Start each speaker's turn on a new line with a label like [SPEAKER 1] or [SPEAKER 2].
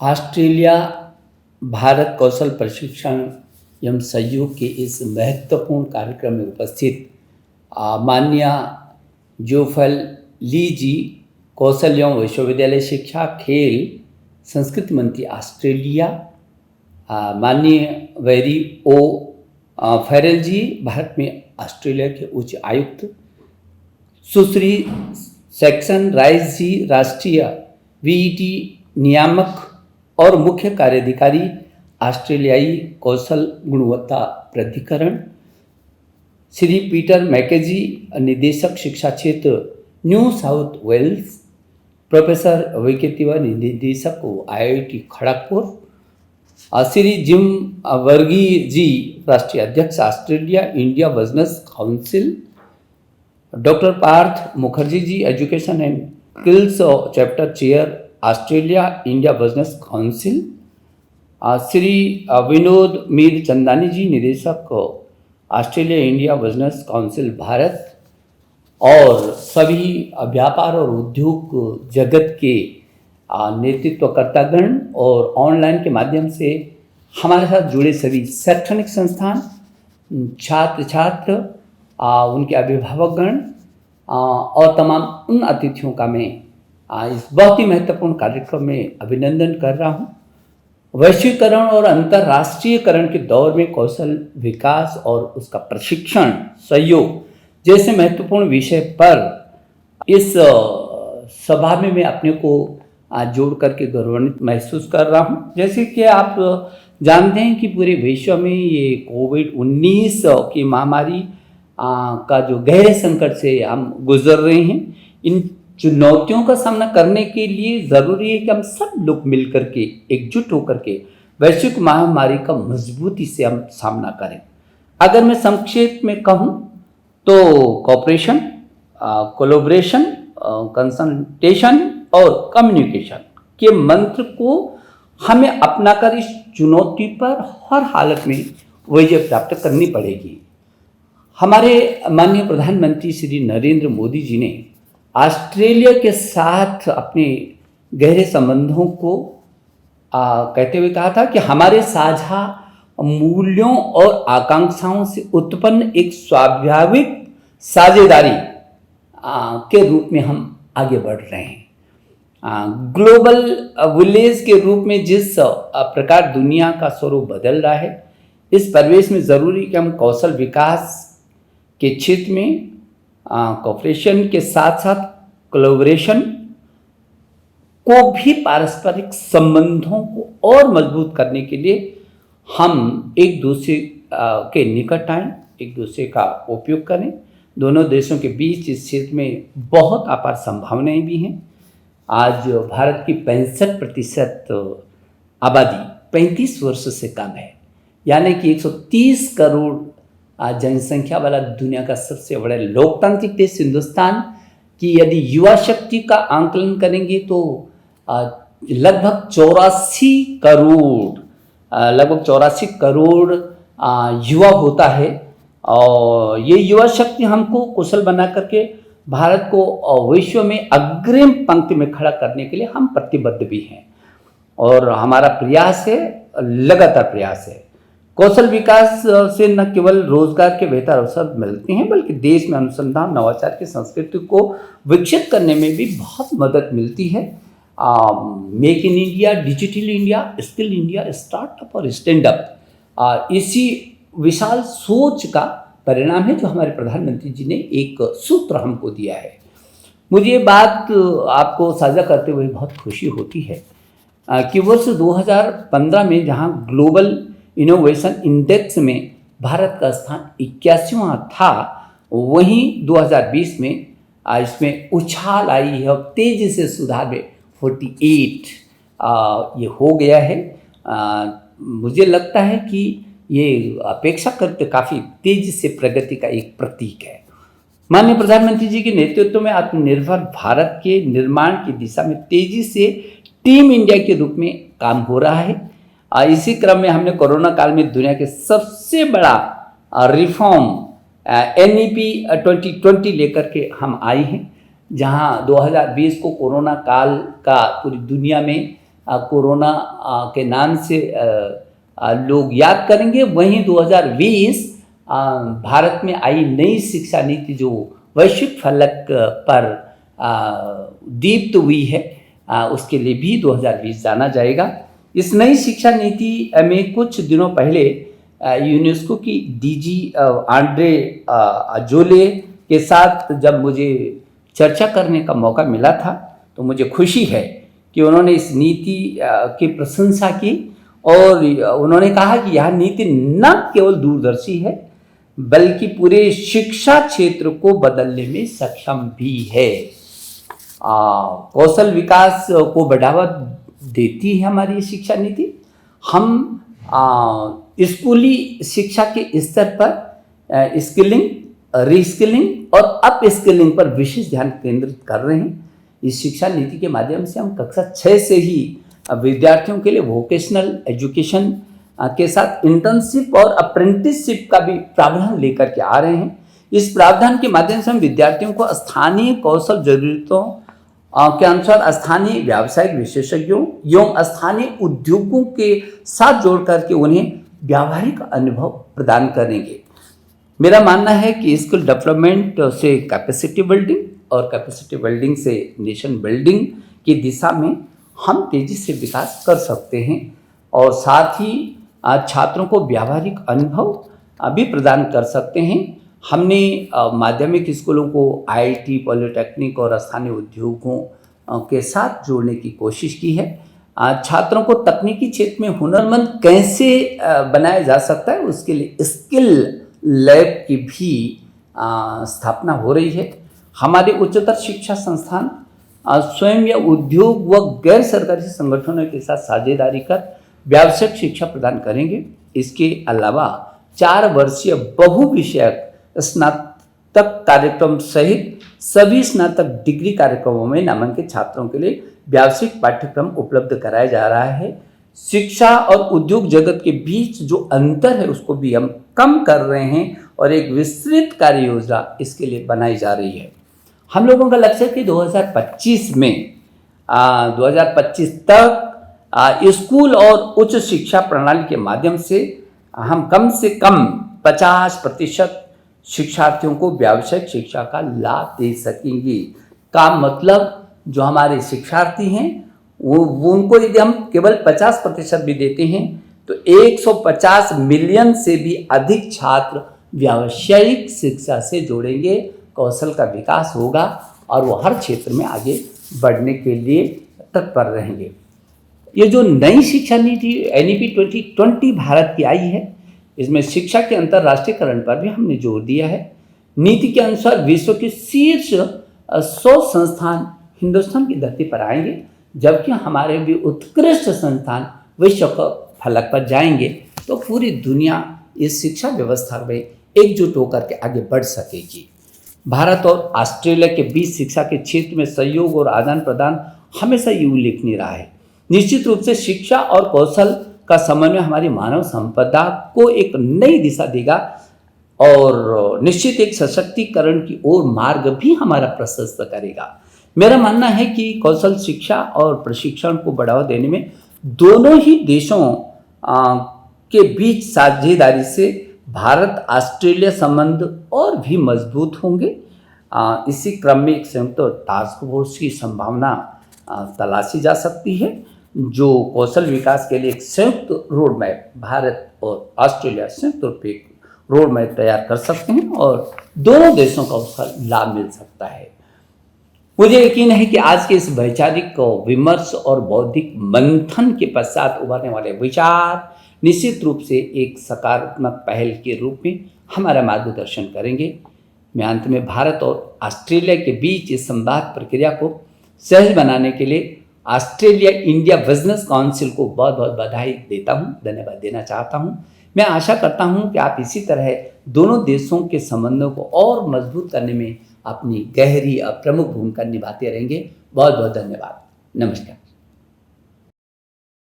[SPEAKER 1] Australia Bharat कौशल प्रशिक्षण एवं सहयोग के इस महत्वपूर्ण कार्यक्रम में उपस्थित माननीय जोफल ली जी, कौशल एवं विश्वविद्यालय शिक्षा, खेल, संस्कृति मंत्री ऑस्ट्रेलिया, माननीय वेरी ओ फेरल जी, भारत में ऑस्ट्रेलिया के उच्च आयुक्त, सुश्री सेक्सन राइस जी, राष्ट्रीय वीईटी नियामक और मुख्य कार्याधिकारी, ऑस्ट्रेलियाई कौशल गुणवत्ता प्राधिकरण, श्री पीटर मैकेजी, निदेशक शिक्षा क्षेत्र New South Wales, professor VK Tiwari, निदेशक IIT खड़गपुर, श्री जिम वर्गी जी, राष्ट्रीय अध्यक्ष Australia India Business Council, doctor Partha Mukherjee ji, education and skills chapter chair Australia India Business Council, Shri Vinod Mirchandani ji, निदेशक Australia India Business Council Bharat, और सभी व्यापार और उद्योग जगत के नेतृत्वकर्तागण और ऑनलाइन के माध्यम से हमारे साथ जुड़े सभी शैक्षणिक संस्थान, छात्र, उनके अभिभावकगण और तमाम उन अतिथियों का मैं इस बहुत ही महत्वपूर्ण कार्यक्रम में अभिनंदन कर रहा हूँ। वैश्वीकरण और अंतर्राष्ट्रीयकरण के दौर में कौशल विकास और उसका प्रशिक्षण सहयोग जैसे महत्वपूर्ण विषय पर इस सभा में मैं अपने को जोड़ करके गौरवान्वित महसूस कर रहा हूँ। जैसे कि आप जानते हैं कि पूरे विश्व में ये कोविड-19 की महामारी का जो गहरे संकट से हम गुजर रहे हैं, इन चुनौतियों का सामना करने के लिए ज़रूरी है कि हम सब लोग मिल करके एकजुट होकर के वैश्विक महामारी का मजबूती से हम सामना करें। अगर मैं संक्षेप में कहूँ तो कोऑपरेशन, कोलैबोरेशन, कंसल्टेशन और कम्युनिकेशन के मंत्र को हमें अपनाकर इस चुनौती पर हर हालत में विजय प्राप्त करनी पड़ेगी। हमारे माननीय प्रधानमंत्री श्री नरेंद्र मोदी जी ने ऑस्ट्रेलिया के साथ अपने गहरे संबंधों को कहते हुए कहा था कि हमारे साझा मूल्यों और आकांक्षाओं से उत्पन्न एक स्वाभाविक साझेदारी के रूप में हम आगे बढ़ रहे हैं। ग्लोबल विलेज के रूप में जिस प्रकार दुनिया का स्वरूप बदल रहा है, इस परिवेश में ज़रूरी कि हम कौशल विकास के क्षेत्र में कोऑपरेशन के साथ साथ कोलैबोरेशन को भी पारस्परिक संबंधों को और मजबूत करने के लिए हम एक दूसरे के निकट आएँ, एक दूसरे का उपयोग करें। दोनों देशों के बीच इस क्षेत्र में बहुत अपार संभावनाएं भी हैं। आज भारत की 65% आबादी 35 वर्ष से कम है, यानी कि 130 करोड़ जनसंख्या वाला दुनिया का सबसे बड़ा लोकतांत्रिक देश हिंदुस्तान की यदि युवा शक्ति का आंकलन करेंगे तो लगभग 84 करोड़ युवा होता है। और ये युवा शक्ति हमको कुशल बना करके भारत को विश्व में अग्रिम पंक्ति में खड़ा करने के लिए हम प्रतिबद्ध भी हैं और हमारा प्रयास है, लगातार प्रयास है। कौशल विकास से न केवल रोजगार के बेहतर अवसर मिलते हैं बल्कि देश में अनुसंधान नवाचार की संस्कृति को विकसित करने में भी बहुत मदद मिलती है। Make in India, digital India, skill India, startup और स्टैंड अप इसी विशाल सोच का परिणाम है जो हमारे प्रधानमंत्री जी ने एक सूत्र हमको दिया है। मुझे ये बात आपको साझा करते हुए बहुत खुशी होती है कि वर्ष 2015 में जहां ग्लोबल इनोवेशन इंडेक्स में भारत का स्थान 81वां था, वहीं 2020 में इसमें उछाल आई है और तेज़ी से सुधार में 48 ये हो गया है। मुझे लगता है कि ये अपेक्षा करते काफ़ी तेज़ी से प्रगति का एक प्रतीक है। माननीय प्रधानमंत्री जी के नेतृत्व में आत्मनिर्भर भारत के निर्माण की दिशा में तेज़ी से टीम इंडिया के रूप में काम हो रहा है। इसी क्रम में हमने कोरोना काल में दुनिया के सबसे बड़ा रिफॉर्म NEP 2020 लेकर के हम आए हैं, जहां 2020 को कोरोना काल का पूरी दुनिया में कोरोना के नाम से लोग याद करेंगे। वहीं 2020 भारत में आई नई शिक्षा नीति जो वैश्विक फलक पर दीप्त हुई है, उसके लिए भी 2020 जाना जाएगा। इस नई शिक्षा नीति में कुछ दिनों पहले यूनेस्को की डीजी आंड्रे अजोले के साथ जब मुझे चर्चा करने का मौका मिला था, तो मुझे खुशी है कि उन्होंने इस नीति की प्रशंसा की और उन्होंने कहा कि यह नीति न केवल दूरदर्शी है बल्कि पूरे शिक्षा क्षेत्र को बदलने में सक्षम भी है। कौशल विकास को बढ़ावा देती है हमारी शिक्षा नीति। हम स्कूली शिक्षा के स्तर पर स्किलिंग, रीस्किलिंग और अप स्किलिंग पर विशेष ध्यान केंद्रित कर रहे हैं। इस शिक्षा नीति के माध्यम से हम कक्षा 6 से ही विद्यार्थियों के लिए वोकेशनल एजुकेशन के साथ इंटर्नशिप और अप्रेंटिसशिप का भी प्रावधान लेकर के आ रहे हैं। इस प्रावधान के माध्यम से हम विद्यार्थियों को स्थानीय कौशल जरूरतों के अनुसार स्थानीय व्यावसायिक विशेषज्ञों एवं स्थानीय उद्योगों के साथ जोड़ करके उन्हें व्यावहारिक अनुभव प्रदान करेंगे। मेरा मानना है कि स्किल डेवलपमेंट से कैपेसिटी बिल्डिंग और कैपेसिटी बिल्डिंग से नेशन बिल्डिंग की दिशा में हम तेजी से विकास कर सकते हैं और साथ ही छात्रों को व्यावहारिक अनुभव भी प्रदान कर सकते हैं। हमने माध्यमिक स्कूलों को आईआईटी, पॉलिटेक्निक और स्थानीय उद्योगों के साथ जोड़ने की कोशिश की है। छात्रों को तकनीकी क्षेत्र में हुनरमंद कैसे बनाया जा सकता है, उसके लिए स्किल लैब की भी स्थापना हो रही है। हमारे उच्चतर शिक्षा संस्थान स्वयं या उद्योग व गैर सरकारी संगठनों के साथ साझेदारी कर व्यावसायिक शिक्षा प्रदान करेंगे। इसके अलावा 4 वर्षीय बहुविषयक स्नातक कार्यक्रम सहित सभी स्नातक डिग्री कार्यक्रमों में नामांकित छात्रों के लिए व्यावसायिक पाठ्यक्रम उपलब्ध कराया जा रहा है। शिक्षा और उद्योग जगत के बीच जो अंतर है उसको भी हम कम कर रहे हैं और एक विस्तृत कार्य योजना इसके लिए बनाई जा रही है। हम लोगों का लक्ष्य है कि 2025 तक स्कूल और उच्च शिक्षा प्रणाली के माध्यम से हम कम से कम 50% शिक्षार्थियों को व्यावसायिक शिक्षा का लाभ दे सकेंगे। का मतलब जो हमारे शिक्षार्थी हैं वो उनको यदि हम केवल 50% भी देते हैं तो 150 मिलियन से भी अधिक छात्र व्यावसायिक शिक्षा से जोड़ेंगे, कौशल का विकास होगा और वो हर क्षेत्र में आगे बढ़ने के लिए तत्पर रहेंगे। ये जो नई शिक्षा नीति NEP 2020 भारत की आई है, इसमें शिक्षा के अंतर्राष्ट्रीयकरण पर भी हमने जोर दिया है। नीति के अनुसार विश्व के शीर्ष 100 संस्थान हिंदुस्तान की धरती पर आएंगे, जबकि हमारे भी उत्कृष्ट संस्थान विश्व के फलक पर जाएंगे, तो पूरी दुनिया इस शिक्षा व्यवस्था में एकजुट होकर के आगे बढ़ सकेगी। भारत और ऑस्ट्रेलिया के बीच शिक्षा के क्षेत्र में सहयोग और आदान प्रदान हमेशा ही उल्लेखनीय रहा है। निश्चित रूप से शिक्षा और कौशल का समन्वय हमारी मानव संपदा को एक नई दिशा देगा और निश्चित एक सशक्तिकरण की ओर मार्ग भी हमारा प्रशस्त करेगा। मेरा मानना है कि कौशल शिक्षा और प्रशिक्षण को बढ़ावा देने में दोनों ही देशों के बीच साझेदारी से भारत ऑस्ट्रेलिया संबंध और भी मजबूत होंगे। इसी क्रम में एक संयुक्त टास्क फोर्स की संभावना तलाशी जा सकती है, जो कौशल विकास के लिए एक संयुक्त रोड मैप भारत और ऑस्ट्रेलिया संयुक्त रूप से एक रोड मैप तैयार कर सकते हैं और दोनों देशों का उसका लाभ मिल सकता है। मुझे यकीन है कि आज के इस वैचारिक विमर्श और बौद्धिक मंथन के पश्चात उभरने वाले विचार निश्चित रूप से एक सकारात्मक पहल के रूप में हमारा मार्गदर्शन करेंगे। मैं अंत में भारत और ऑस्ट्रेलिया के बीच इस संवाद प्रक्रिया को सहज बनाने के लिए ऑस्ट्रेलिया इंडिया बिजनेस काउंसिल को बहुत बहुत बधाई देता हूँ, धन्यवाद देना चाहता हूँ। मैं आशा करता हूँ कि आप इसी तरह दोनों देशों के संबंधों को और मजबूत करने में अपनी गहरी और प्रमुख भूमिका निभाते रहेंगे। बहुत बहुत धन्यवाद। नमस्कार।